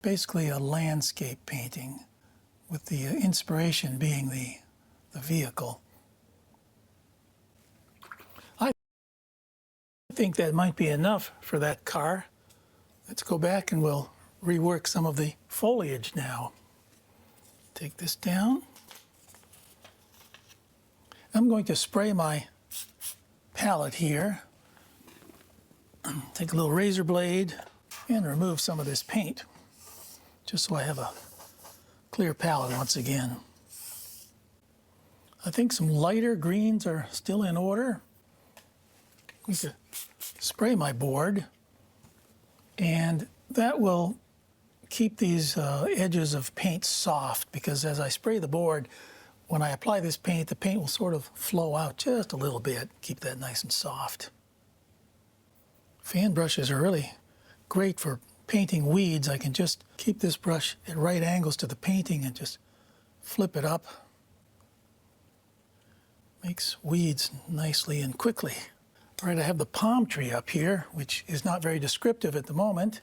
Basically a landscape painting with the inspiration being the vehicle. I think that might be enough for that car. Let's go back and we'll rework some of the foliage now. Take this down. I'm going to spray my palette here. Take a little razor blade and remove some of this paint, just so I have a clear palette once again. I think some lighter greens are still in order. I'm going to spray my board, and that will keep these edges of paint soft, because as I spray the board, when I apply this paint, the paint will sort of flow out just a little bit, keep that nice and soft. Fan brushes are really great for painting weeds. I can just keep this brush at right angles to the painting and just flip it up. Makes weeds nicely and quickly. All right, I have the palm tree up here, which is not very descriptive at the moment.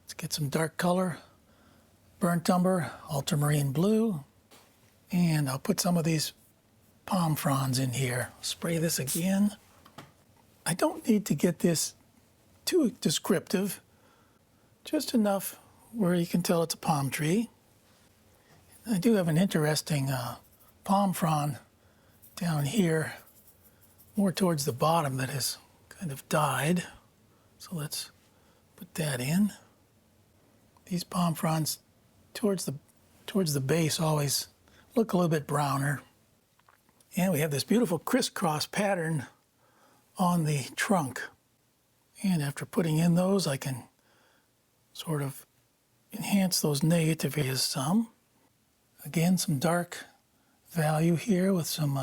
Let's get some dark color, burnt umber, ultramarine blue, and I'll put some of these palm fronds in here. Spray this again. I don't need to get this too descriptive, just enough where you can tell it's a palm tree. I do have an interesting palm frond down here, more towards the bottom, that has kind of died. So let's put that in. These palm fronds towards the base always look a little bit browner. And we have this beautiful crisscross pattern on the trunk. And after putting in those, I can sort of enhance those negative areas some. Again, some dark value here with some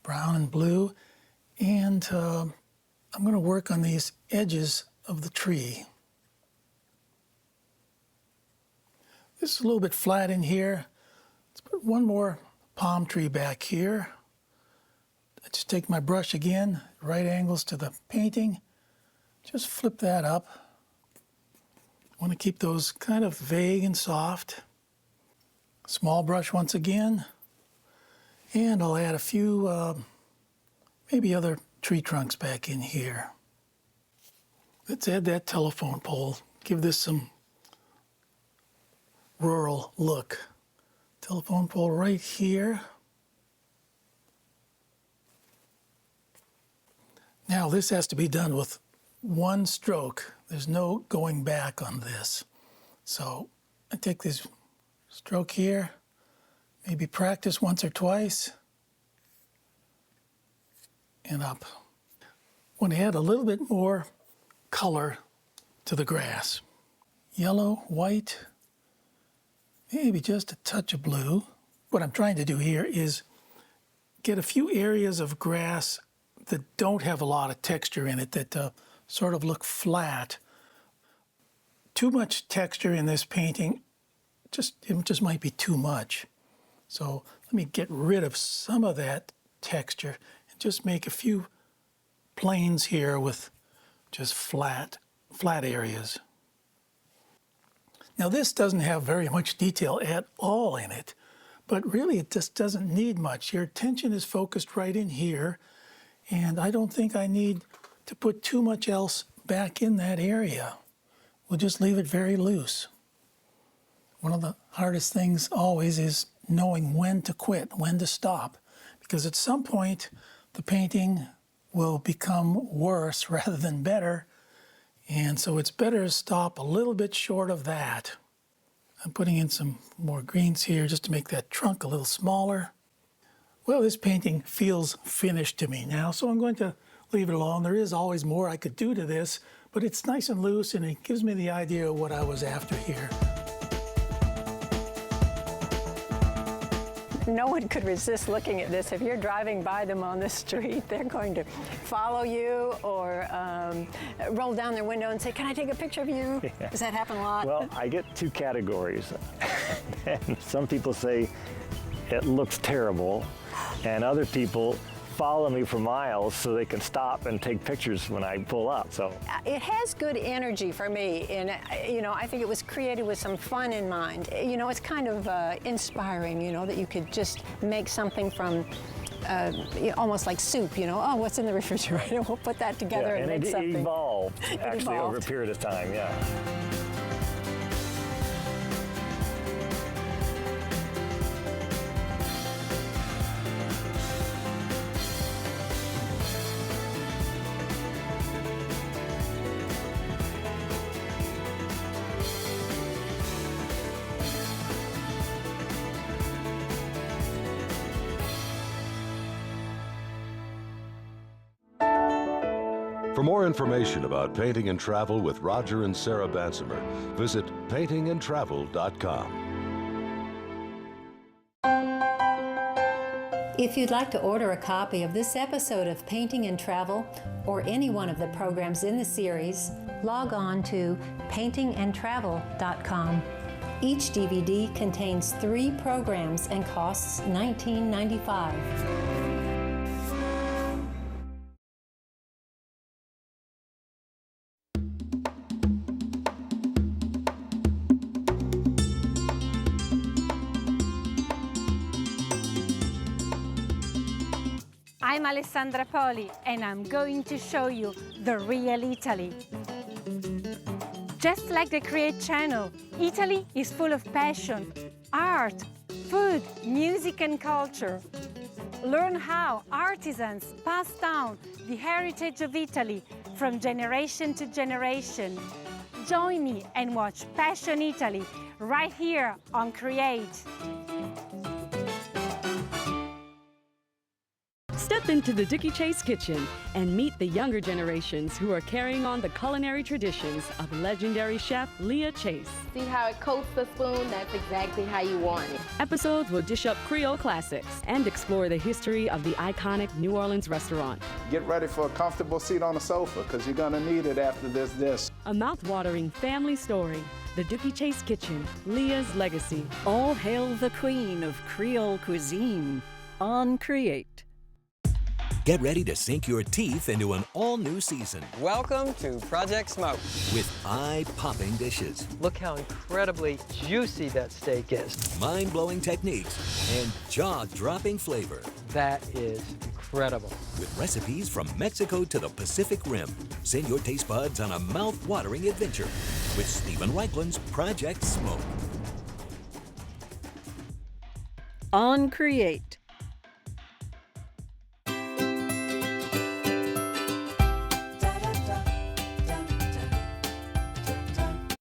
brown and blue. And I'm going to work on these edges of the tree. This is a little bit flat in here. Let's put one more palm tree back here. I just take my brush again, right angles to the painting. Just flip that up. I want to keep those kind of vague and soft. Small brush once again. And I'll add a few, maybe other tree trunks back in here. Let's add that telephone pole. Give this some rural look. Telephone pole right here. Now this has to be done with one stroke. There's no going back on this. So I take this stroke here, maybe practice once or twice, and up. Want to add a little bit more color to the grass. Yellow, white, maybe just a touch of blue. What I'm trying to do here is get a few areas of grass that don't have a lot of texture in it, that sort of look flat. Too much texture in this painting, it just might be too much. So let me get rid of some of that texture and just make a few planes here with just flat areas. Now this doesn't have very much detail at all in it, but really it just doesn't need much. Your attention is focused right in here, and I don't think I need to put too much else back in that area. We'll just leave it very loose. One of the hardest things always is knowing when to quit, when to stop, because at some point the painting will become worse rather than better, and so it's better to stop a little bit short of that. I'm putting in some more greens here just to make that trunk a little smaller. Well, this painting feels finished to me now, so I'm going to leave it alone. There is always more I could do to this, but it's nice and loose, and it gives me the idea of what I was after here. No one could resist looking at this. If you're driving by them on the street, they're going to follow you or roll down their window and say, "Can I take a picture of you?" Yeah. Does that happen a lot? Well, I get two categories. And some people say it looks terrible, and other people follow me for miles so they can stop and take pictures when I pull up. So It has good energy for me, and I think it was created with some fun in mind. It's kind of inspiring, that you could just make something from almost like soup, oh, what's in the refrigerator? We'll put that together and make it something. evolved actually over a evolved. period of time, yeah. For more information about painting and travel with Roger and Sarah Bansimer, visit paintingandtravel.com. If you'd like to order a copy of this episode of Painting and Travel or any one of the programs in the series, log on to paintingandtravel.com. Each DVD contains 3 programs and costs $19.95. I'm Alessandra Poli, and I'm going to show you the real Italy. Just like the Create channel, Italy is full of passion, art, food, music and culture. Learn how artisans pass down the heritage of Italy from generation to generation. Join me and watch Passion Italy right here on Create. Step into the Dickie Chase kitchen and meet the younger generations who are carrying on the culinary traditions of legendary chef Leah Chase. See how it coats the spoon? That's exactly how you want it. Episodes will dish up Creole classics and explore the history of the iconic New Orleans restaurant. Get ready for a comfortable seat on the sofa, because you're going to need it after this dish. A mouth-watering family story, the Dickie Chase kitchen, Leah's legacy. All hail the queen of Creole cuisine on Create. Get ready to sink your teeth into an all-new season. Welcome to Project Smoke. With eye-popping dishes. Look how incredibly juicy that steak is. Mind-blowing techniques and jaw-dropping flavor. That is incredible. With recipes from Mexico to the Pacific Rim. Send your taste buds on a mouth-watering adventure with Stephen Reichland's Project Smoke. On Create.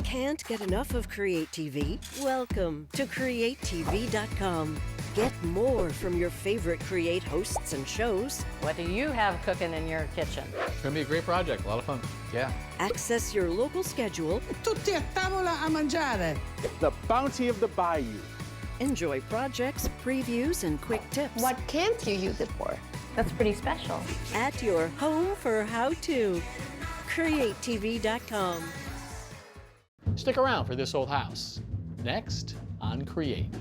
Can't get enough of Create TV? Welcome to CreateTV.com. Get more from your favorite Create hosts and shows. What do you have cooking in your kitchen? It's going to be a great project, a lot of fun. Yeah. Access your local schedule. Tutti a tavola a mangiare. The bounty of the bayou. Enjoy projects, previews, and quick tips. What can't you use it for? That's pretty special. At your home for how-to. CreateTV.com. Stick around for This Old House. Next on Create.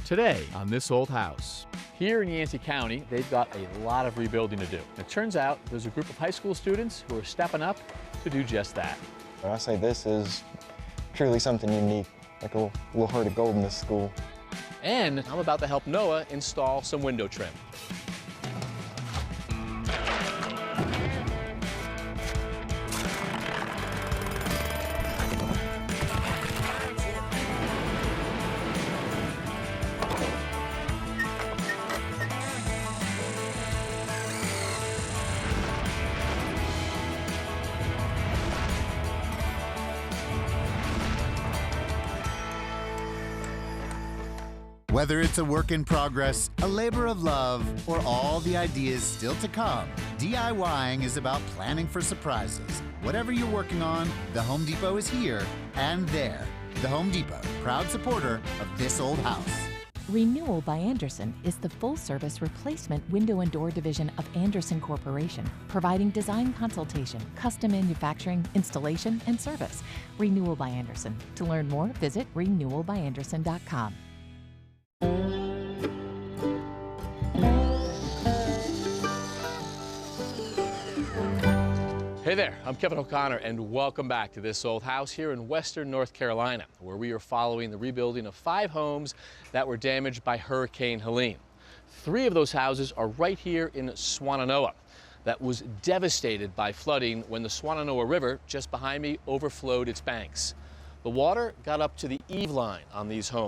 Today on This Old House. Here in Yancey County, they've got a lot of rebuilding to do. It turns out there's a group of high school students who are stepping up to do just that. I say this is truly something unique, like a little heart of gold in this school. And I'm about to help Noah install some window trim. Whether it's a work in progress, a labor of love, or all the ideas still to come, DIYing is about planning for surprises. Whatever you're working on, the Home Depot is here and there. The Home Depot, proud supporter of This Old House. Renewal by Andersen is the full-service replacement window and door division of Andersen Corporation, providing design consultation, custom manufacturing, installation, and service. Renewal by Andersen. To learn more, visit renewalbyandersen.com. Hey there, I'm Kevin O'Connor, and welcome back to This Old House here in Western North Carolina, where we are following the rebuilding of 5 homes that were damaged by Hurricane Helene. 3 of those houses are right here in Swannanoa, that was devastated by flooding when the Swannanoa River, just behind me, overflowed its banks. The water got up to the eave line on these homes.